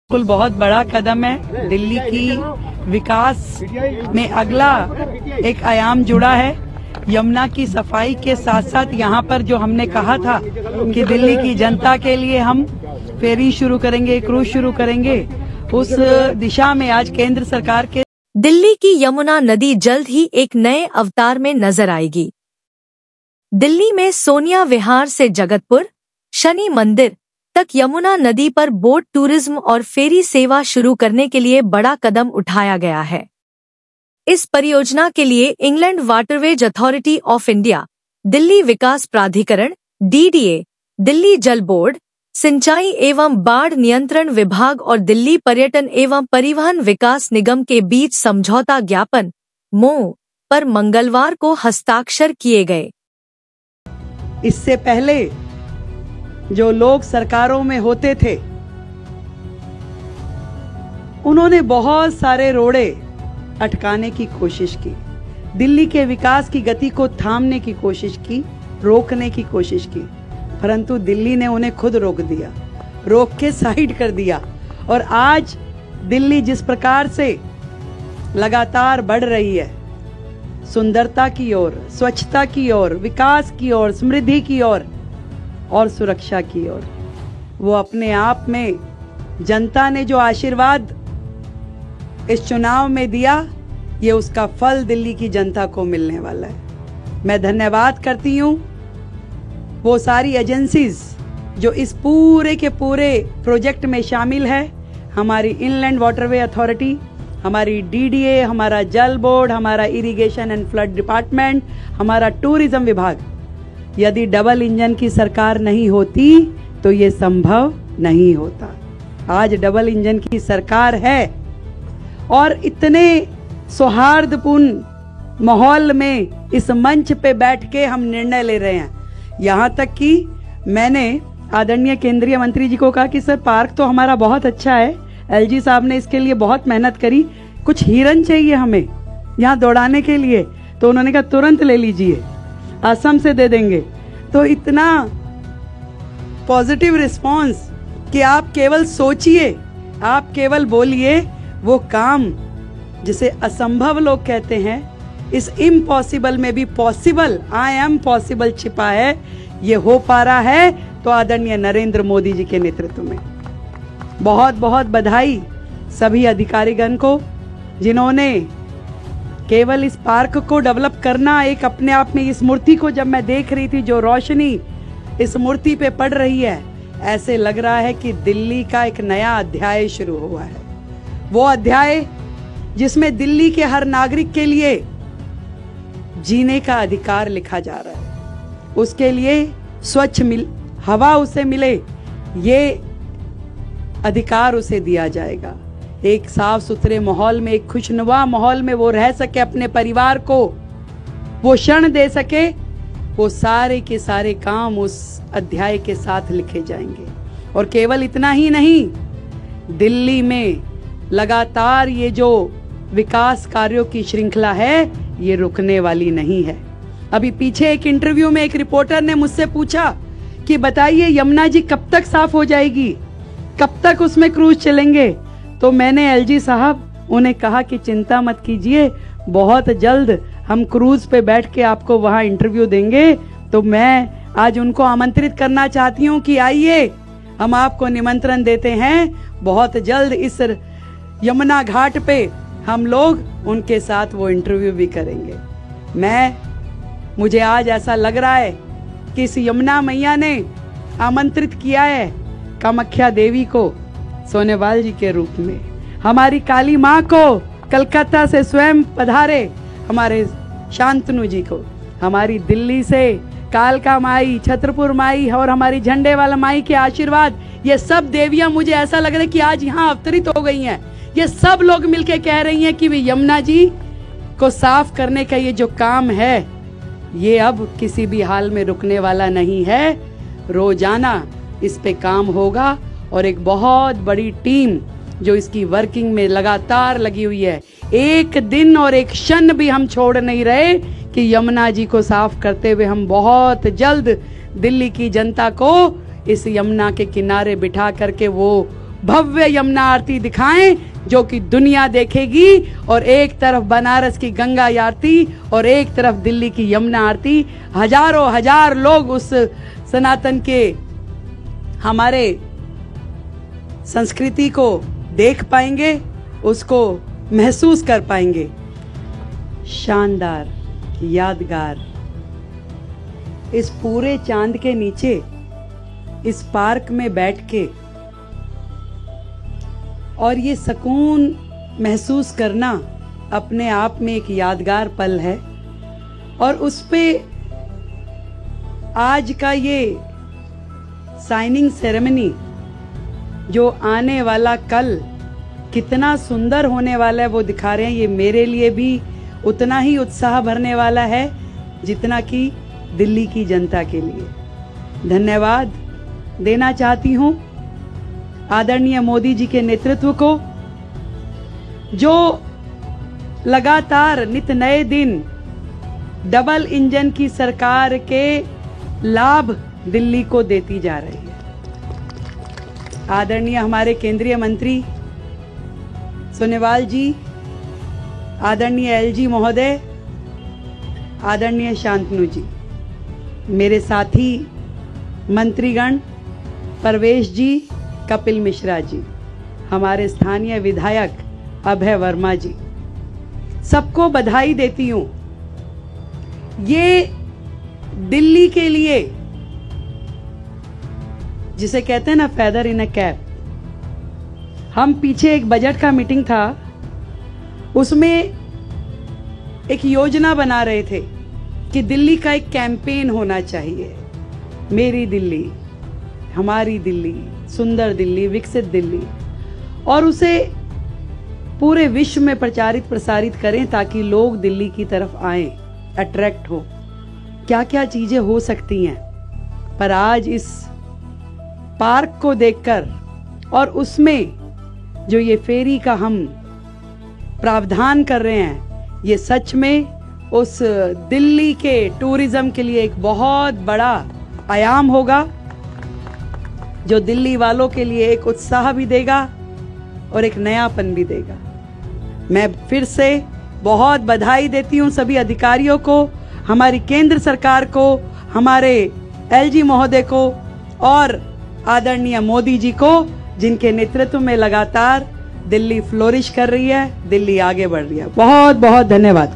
बिल्कुल बहुत बड़ा कदम है। दिल्ली की विकास में अगला एक आयाम जुड़ा है। यमुना की सफाई के साथ साथ यहाँ पर जो हमने कहा था कि दिल्ली की जनता के लिए हम फेरी शुरू करेंगे, क्रूज शुरू करेंगे, उस दिशा में आज केंद्र सरकार के दिल्ली की यमुना नदी जल्द ही एक नए अवतार में नजर आएगी। दिल्ली में सोनिया विहार से जगतपुर शनि मंदिर तक यमुना नदी पर बोट टूरिज्म और फेरी सेवा शुरू करने के लिए बड़ा कदम उठाया गया है। इस परियोजना के लिए inland waterways authority of India, Delhi विकास प्राधिकरण DDA, दिल्ली जल बोर्ड, सिंचाई एवं बाढ़ नियंत्रण विभाग और दिल्ली पर्यटन एवं परिवहन विकास निगम के बीच समझौता ज्ञापन MoU पर मंगलवार को हस्ताक्षर किए गए। इससे पहले जो लोग सरकारों में होते थे उन्होंने बहुत सारे रोड़े अटकाने की कोशिश की, दिल्ली के विकास की गति को थामने की कोशिश की, रोकने की कोशिश की, परंतु दिल्ली ने उन्हें खुद रोक दिया, रोक के साइड कर दिया। और आज दिल्ली जिस प्रकार से लगातार बढ़ रही है, सुंदरता की ओर, स्वच्छता की ओर, विकास की ओर, समृद्धि की ओर और सुरक्षा की ओर, वो अपने आप में जनता ने जो आशीर्वाद इस चुनाव में दिया, ये उसका फल दिल्ली की जनता को मिलने वाला है। मैं धन्यवाद करती हूँ वो सारी एजेंसीज जो इस पूरे के पूरे प्रोजेक्ट में शामिल है। हमारी इनलैंड वाटरवे अथॉरिटी, हमारी DDA, हमारा जल बोर्ड, हमारा इरिगेशन एंड फ्लड डिपार्टमेंट, हमारा टूरिज्म विभाग। यदि डबल इंजन की सरकार नहीं होती तो ये संभव नहीं होता। आज डबल इंजन की सरकार है और इतने सौहार्दपूर्ण माहौल में इस मंच पे बैठ के हम निर्णय ले रहे हैं। यहाँ तक कि मैंने आदरणीय केंद्रीय मंत्री जी को कहा कि सर पार्क तो हमारा बहुत अच्छा है, LG साहब ने इसके लिए बहुत मेहनत करी, कुछ हिरन चाहिए हमें यहाँ दौड़ाने के लिए, तो उन्होंने कहा तुरंत ले लीजिए, असम से दे देंगे। तो इतना पॉजिटिव रिस्पांस कि आप केवल सोचिए, आप केवल बोलिए, वो काम जिसे असंभव लोग कहते हैं, इस इम्पॉसिबल में भी पॉसिबल, आई एम पॉसिबल छिपा है, ये हो पा रहा है तो आदरणीय नरेंद्र मोदी जी के नेतृत्व में। बहुत बहुत बधाई सभी अधिकारीगण को जिन्होंने केवल इस पार्क को डेवलप करना एक अपने आप में, इस मूर्ति को जब मैं देख रही थी, जो रोशनी इस मूर्ति पे पड़ रही है, ऐसे लग रहा है कि दिल्ली का एक नया अध्याय शुरू हुआ है। वो अध्याय जिसमें दिल्ली के हर नागरिक के लिए जीने का अधिकार लिखा जा रहा है, उसके लिए स्वच्छ हवा उसे मिले, ये अधिकार उसे दिया जाएगा। एक साफ सुथरे माहौल में, एक खुशनुमा माहौल में वो रह सके, अपने परिवार को वो क्षण दे सके, वो सारे के सारे काम उस अध्याय के साथ लिखे जाएंगे। और केवल इतना ही नहीं, दिल्ली में लगातार ये जो विकास कार्यों की श्रृंखला है, ये रुकने वाली नहीं है। अभी पीछे एक इंटरव्यू में एक रिपोर्टर ने मुझसे पूछा कि बताइए यमुना जी कब तक साफ हो जाएगी, कब तक उसमें क्रूज चलेंगे? तो मैंने LG साहब उन्हें कहा कि चिंता मत कीजिए, बहुत जल्द हम क्रूज पे बैठ के आपको वहां इंटरव्यू देंगे। तो मैं आज उनको आमंत्रित करना चाहती हूँ कि आइए, हम आपको निमंत्रण देते हैं, बहुत जल्द इस यमुना घाट पे हम लोग उनके साथ वो इंटरव्यू भी करेंगे। मुझे आज ऐसा लग रहा है कि इस यमुना मैया ने आमंत्रित किया है कामाख्या देवी को सोनेवाल जी के रूप में, हमारी काली माँ को कलकत्ता से स्वयं पधारे हमारे शांतनु जी को, हमारी दिल्ली से कालका माई, छतरपुर माई और हमारी झंडे वाला माई के आशीर्वाद, ये सब देवियां मुझे ऐसा लग रहा है कि आज यहाँ अवतरित हो गई हैं। ये सब लोग मिलके कह रही हैं कि वे यमुना जी को साफ करने का ये जो काम है, ये अब किसी भी हाल में रुकने वाला नहीं है। रोजाना इस पे काम होगा और एक बहुत बड़ी टीम जो इसकी वर्किंग में लगातार लगी हुई है। एक दिन और एक क्षण भी हम छोड़ नहीं रहे कि यमुना जी को साफ करते हुए हम बहुत जल्द दिल्ली की जनता को इस यमुना के किनारे बिठा करके वो भव्य यमुना आरती दिखाएं जो कि दुनिया देखेगी। और एक तरफ बनारस की गंगा आरती और एक तरफ दिल्ली की यमुना आरती, हजारों हजार लोग उस सनातन के हमारे संस्कृति को देख पाएंगे, उसको महसूस कर पाएंगे। शानदार, यादगार, इस पूरे चांद के नीचे इस पार्क में बैठ के और ये सुकून महसूस करना अपने आप में एक यादगार पल है। और उस पे आज का ये साइनिंग सेरेमनी जो आने वाला कल कितना सुंदर होने वाला है वो दिखा रहे हैं। ये मेरे लिए भी उतना ही उत्साह भरने वाला है जितना कि दिल्ली की जनता के लिए। धन्यवाद देना चाहती हूं आदरणीय मोदी जी के नेतृत्व को, जो लगातार नित नए दिन डबल इंजन की सरकार के लाभ दिल्ली को देती जा रही है। आदरणीय हमारे केंद्रीय मंत्री सोनेवाल जी, आदरणीय एलजी महोदय, आदरणीय शांतनु जी, मेरे साथी मंत्रीगण परवेश जी, कपिल मिश्रा जी, हमारे स्थानीय विधायक अभय वर्मा जी, सबको बधाई देती हूं। ये दिल्ली के लिए जिसे कहते हैं ना फेदर इन अ कैप। हम पीछे एक बजट का मीटिंग था, उसमें एक योजना बना रहे थे कि दिल्ली का एक कैंपेन होना चाहिए, मेरी दिल्ली, हमारी दिल्ली, सुंदर दिल्ली, विकसित दिल्ली, और उसे पूरे विश्व में प्रचारित प्रसारित करें ताकि लोग दिल्ली की तरफ आएं, अट्रैक्ट हो। क्या क्या चीजें हो सकती हैं, पर आज इस पार्क को देखकर और उसमें जो ये फेरी का हम प्रावधान कर रहे हैं, ये सच में उस दिल्ली के टूरिज्म के लिए एक बहुत बड़ा आयाम होगा, जो दिल्ली वालों के लिए एक उत्साह भी देगा और एक नयापन भी देगा। मैं फिर से बहुत बधाई देती हूं सभी अधिकारियों को, हमारी केंद्र सरकार को, हमारे एलजी महोदय को और आदरणीय मोदी जी को, जिनके नेतृत्व में लगातार दिल्ली फ्लोरिश कर रही है, दिल्ली आगे बढ़ रही है। बहुत बहुत धन्यवाद।